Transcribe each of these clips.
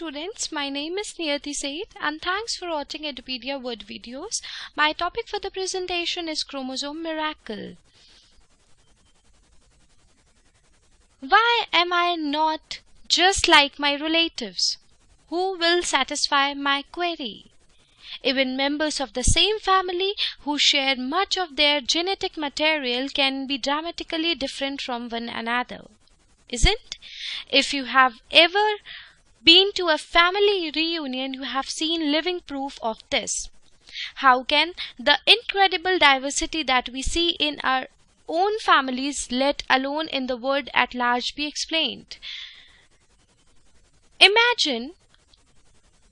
students, my name is Niyati Said and thanks for watching Edupedia word videos. My topic for the presentation is Chromosome Miracle. Why am I not just like my relatives? Who will satisfy my query? Even members of the same family who share much of their genetic material can be dramatically different from one another, isn't? If you have ever been to a family reunion, you have seen living proof of this. How can the incredible diversity that we see in our own families, let alone in the world at large, be explained? Imagine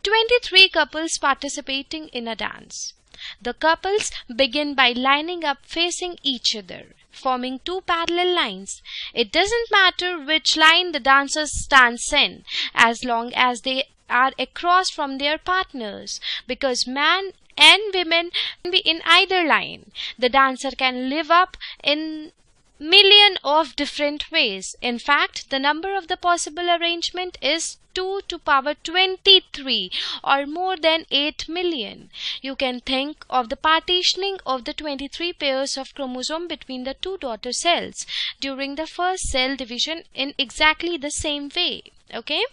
23 couples participating in a dance. The couples begin by lining up facing each other, forming two parallel lines. It doesn't matter which line the dancers stands in, as long as they are across from their partners, because man and women can be in either line. The dancer can live up in million of different ways. In fact, the number of the possible arrangement is 2 to power 23 or more than 8 million. You can think of the partitioning of the 23 pairs of chromosome between the two daughter cells during the first cell division in exactly the same way. Okay,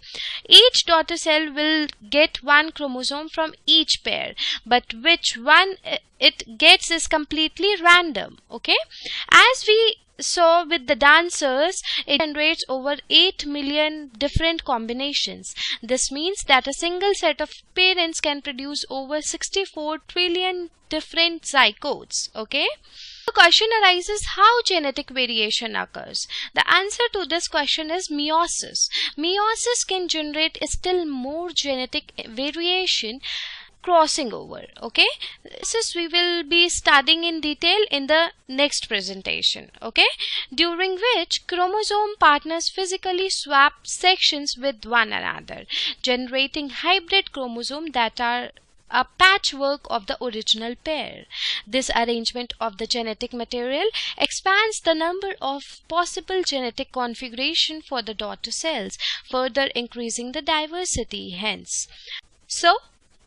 each daughter cell will get one chromosome from each pair, but which one it gets is completely random. Okay, as we saw with the dancers, it generates over 8 million different combinations. This means that a single set of parents can produce over 64 trillion different zygotes. Okay, the question arises, how genetic variation occurs? The answer to this question is meiosis. Meiosis can generate still more genetic variation, crossing over. Okay, this we will be studying in detail in the next presentation. Okay, during which chromosome partners physically swap sections with one another, generating hybrid chromosomes that are a patchwork of the original pair. This arrangement of the genetic material expands the number of possible genetic configuration for the daughter cells, further increasing the diversity. Hence,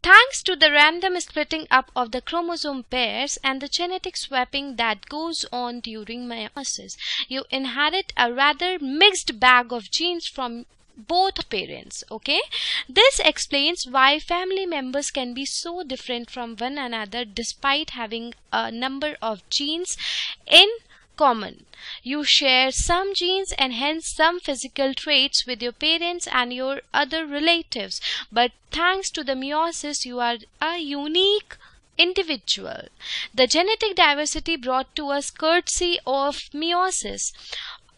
thanks to the random splitting up of the chromosome pairs and the genetic swapping that goes on during meiosis, you inherit a rather mixed bag of genes from both parents. Okay, this explains why family members can be so different from one another despite having a number of genes in common. You share some genes and hence some physical traits with your parents and your other relatives, but thanks to the meiosis you are a unique individual. The genetic diversity brought to us courtesy of meiosis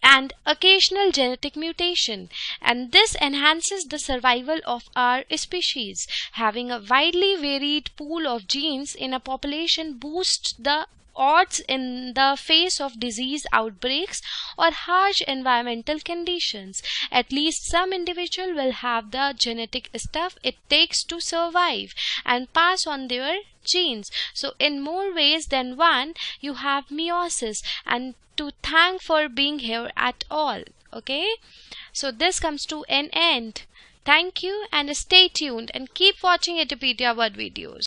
and occasional genetic mutation, and this enhances the survival of our species. Having a widely varied pool of genes in a population boosts the odds in the face of disease outbreaks or harsh environmental conditions. At least some individual will have the genetic stuff it takes to survive and pass on their genes. So in more ways than one, you have meiosis, and to thank for being here at all. Okay, so this comes to an end. Thank you and stay tuned and keep watching Edupedia word videos.